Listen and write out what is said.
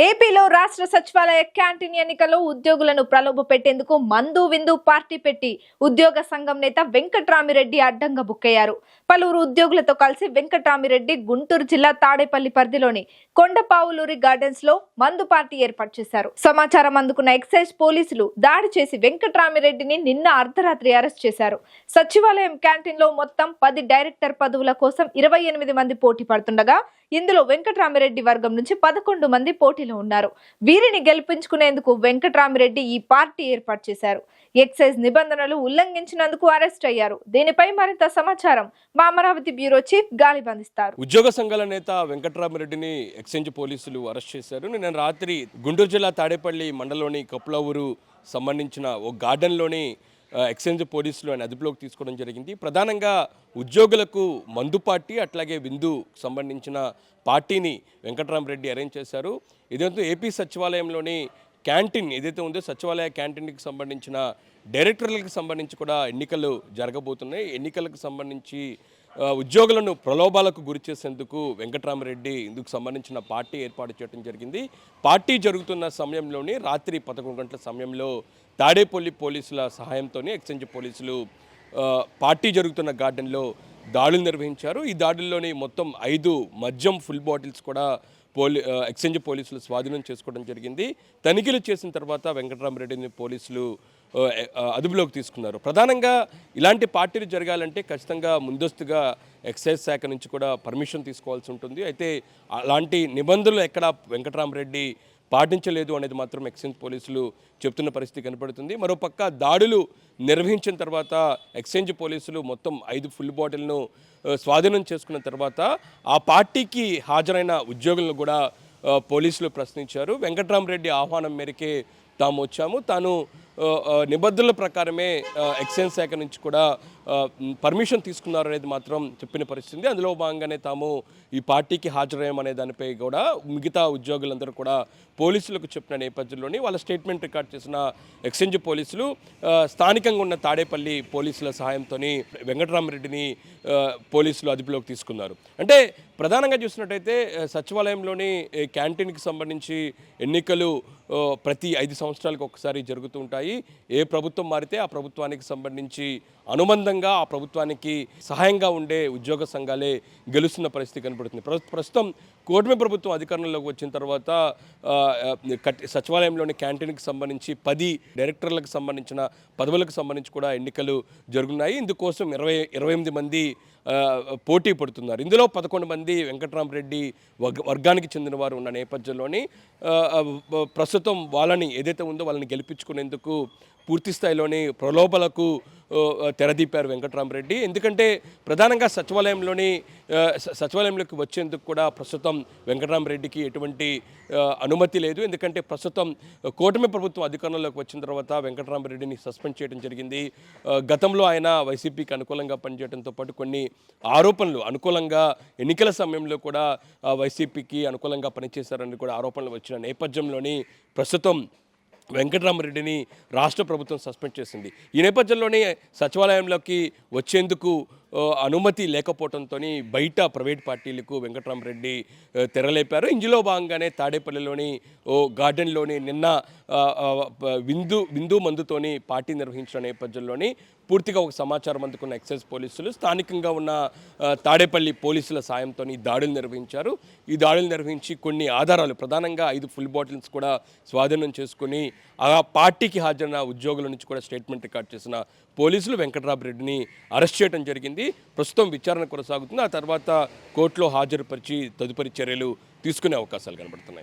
ఏపీలో రాష్ట్ర సచివాలయ క్యాంటీన్ ఎన్నికల్లో ఉద్యోగులను ప్రలోభపెట్టేందుకు మందు విందు పార్టీ పెట్టి ఉద్యోగ సంఘం నేత వెంకట్రామిరెడ్డి అడ్డంగా బుక్కయ్యారు. పలువురు ఉద్యోగులతో కలిసి వెంకట్రామిరెడ్డి గుంటూరు జిల్లా తాడేపల్లి పరిధిలోని కొండపావులూరి గార్డెన్స్ లో మందు పార్టీ ఏర్పాటు చేశారు. సమాచారం అందుకున్న ఎక్సైజ్ పోలీసులు దాడి చేసి వెంకట్రామిరెడ్డిని నిన్న అర్ధరాత్రి అరెస్ట్ చేశారు. సచివాలయం క్యాంటీన్ లో మొత్తం 10 డైరెక్టర్ పదవుల కోసం 28 మంది పోటీ పడుతుండగా ఇందులో వెంకట్రామిరెడ్డి వర్గం నుంచి 11 మంది పోటీలో ఉన్నారు. వీరిని గెలిపించుకునేందుకు వెంకట్రామిరెడ్డి ఈ పార్టీ ఏర్పాటు చేశారు. ఎక్సైజ్ నిబంధనలు ఉల్లంఘించినందుకు అరెస్ట్ అయ్యారు. దీనిపై మరింత సమాచారం మా అమరావతి బ్యూరో చీఫ్ గాలి బంధిస్తారు. ఉద్యోగ సంఘాల నేత వెంకట్రామిరెడ్డిని ఎక్సైజ్ పోలీసులు అరెస్ట్ చేశారు. నిన్న రాత్రి గుంటూరు జిల్లా తాడేపల్లి మండలంలోని కప్లవూరు సంబంధించిన ఓ గార్డెన్లోని ఎక్సైజ్ పోలీసులు ఆయన అదుపులోకి తీసుకోవడం జరిగింది. ప్రధానంగా ఉద్యోగులకు మందు పార్టీ అట్లాగే విందు సంబంధించిన పార్టీని వెంకట్రామిరెడ్డి అరేంజ్ చేశారు. ఇదంతా ఏపీ సచివాలయంలోని క్యాంటీన్ ఏదైతే ఉందో సచివాలయ క్యాంటీన్కి సంబంధించిన డైరెక్టర్లకు సంబంధించి కూడా ఎన్నికలు జరగబోతున్నాయి. ఎన్నికలకు సంబంధించి ఉద్యోగులను ప్రలోభాలకు గురి చేసేందుకు వెంకట్రామిరెడ్డి ఇందుకు సంబంధించిన పార్టీ ఏర్పాటు చేయడం జరిగింది. పార్టీ జరుగుతున్న సమయంలోని రాత్రి 11 గంటల సమయంలో తాడేపల్లి పోలీసుల సహాయంతో ఎక్సైజ్ పోలీసులు పార్టీ జరుగుతున్న గార్డెన్లో దాడులు నిర్వహించారు. ఈ దాడుల్లోని మొత్తం 5 మద్యం ఫుల్ బాటిల్స్ కూడా ఎక్సైజ్ పోలీసులు స్వాధీనం చేసుకోవడం జరిగింది. తనిఖీలు చేసిన తర్వాత వెంకట్రామిరెడ్డిని పోలీసులు అదుపులోకి తీసుకున్నారు. ప్రధానంగా ఇలాంటి పార్టీలు జరగాలంటే ఖచ్చితంగా ముందస్తుగా ఎక్సైజ్ శాఖ నుంచి కూడా పర్మిషన్ తీసుకోవాల్సి ఉంటుంది. అయితే అలాంటి నిబంధనలు ఎక్కడ వెంకట్రామిరెడ్డి పాటించలేదు అనేది మాత్రం ఎక్సైజ్ పోలీసులు చెప్తున్న పరిస్థితి కనపడుతుంది. మరోపక్క దాడులు నిర్వహించిన తర్వాత ఎక్సైజ్ పోలీసులు మొత్తం 5 ఫుల్ బాటిల్ను స్వాధీనం చేసుకున్న తర్వాత ఆ పార్టీకి హాజరైన ఉద్యోగులను కూడా పోలీసులు ప్రశ్నించారు. వెంకట్రామిరెడ్డి ఆహ్వానం మేరకే తాము వచ్చాము, తాను నిబంధనల ప్రకారమే ఎక్సైజ్ శాఖ నుంచి కూడా పర్మిషన్ తీసుకున్నారు అనేది మాత్రం చెప్పిన పరిస్థితి. అందులో భాగంగానే తాము ఈ పార్టీకి హాజరయ్యామనే దానిపై కూడా మిగతా ఉద్యోగులందరూ కూడా పోలీసులకు చెప్పిన నేపథ్యంలోని వాళ్ళ స్టేట్మెంట్ రికార్డ్ చేసిన ఎక్సైజ్ పోలీసులు స్థానికంగా ఉన్న తాడేపల్లి పోలీసుల సహాయంతో వెంకట్రామిరెడ్డిని పోలీసులు అదుపులోకి తీసుకున్నారు. అంటే ప్రధానంగా చూసినట్టయితే సచివాలయంలోని క్యాంటీన్కి సంబంధించి ఎన్నికలు ప్రతి 5 సంవత్సరాలకు ఒకసారి జరుగుతూ ఉంటాయి. ఏ ప్రభుత్వం మారితే ఆ ప్రభుత్వానికి సంబంధించి అనుబంధంగా ఆ ప్రభుత్వానికి సహాయంగా ఉండే ఉద్యోగ సంఘాలే గెలుస్తున్న పరిస్థితి కనబడుతుంది. ప్రస్తుతం కూటమి ప్రభుత్వం అధికారంలోకి వచ్చిన తర్వాత సచివాలయంలోని క్యాంటీన్కి సంబంధించి 10 డైరెక్టర్లకు సంబంధించిన పదవులకు సంబంధించి కూడా ఎన్నికలు జరుగుతున్నాయి. ఇందుకోసం 28 మంది పోటీ పడుతున్నారు. ఇందులో 11 మంది వెంకట్రామిరెడ్డి వర్గానికి చెందిన వారు ఉన్న నేపథ్యంలోని ప్రస్తుతం వాళ్ళని ఏదైతే ఉందో వాళ్ళని గెలిపించుకునేందుకు పూర్తి స్థాయిలోని ప్రలోభాలకు తెరదీపారు వెంకట్రామిరెడ్డి. ఎందుకంటే ప్రధానంగా సచివాలయంలోకి వచ్చేందుకు కూడా ప్రస్తుతం వెంకట్రామిరెడ్డికి ఎటువంటి అనుమతి లేదు. ఎందుకంటే ప్రస్తుతం కూటమి ప్రభుత్వం అధికారంలోకి వచ్చిన తర్వాత వెంకట్రామిరెడ్డిని సస్పెండ్ చేయడం జరిగింది. గతంలో ఆయన వైసీపీకి అనుకూలంగా పనిచేయడంతో పాటు కొన్ని ఆరోపణలు అనుకూలంగా ఎన్నికల సమయంలో కూడా వైసీపీకి అనుకూలంగా పనిచేశారని కూడా ఆరోపణలు వచ్చిన నేపథ్యంలోని ప్రస్తుతం వెంకట్రామిరెడ్డిని రాష్ట్ర ప్రభుత్వం సస్పెండ్ చేసింది. ఈ నేపథ్యంలోనే సచివాలయంలోకి వచ్చేందుకు అనుమతి లేకపోవడంతో బయట ప్రైవేట్ పార్టీలకు వెంకట్రామిరెడ్డి తెరలేపారు. ఇందులో భాగంగానే తాడేపల్లిలోని ఓ గార్డెన్లోని నిన్న విందు మందుతోని పార్టీ నిర్వహించిన నేపథ్యంలోని పూర్తిగా ఒక సమాచారం అందుకున్న ఎక్సైజ్ పోలీసులు స్థానికంగా ఉన్న తాడేపల్లి పోలీసుల సాయంతో దాడులు నిర్వహించారు. ఈ దాడులు నిర్వహించి కొన్ని ఆధారాలు ప్రధానంగా 5 ఫుల్ బాటిల్స్ కూడా స్వాధీనం చేసుకుని ఆ పార్టీకి హాజరైన ఉద్యోగుల నుంచి కూడా స్టేట్మెంట్ రికార్డ్ చేసిన పోలీసులు వెంకట్రామిరెడ్డిని అరెస్ట్ చేయడం జరిగింది. ప్రస్తుతం విచారణ కొనసాగుతుంది. ఆ తర్వాత కోర్టులో హాజరుపరిచి తదుపరి చర్యలు తీసుకునే అవకాశాలు కనబడుతున్నాయి.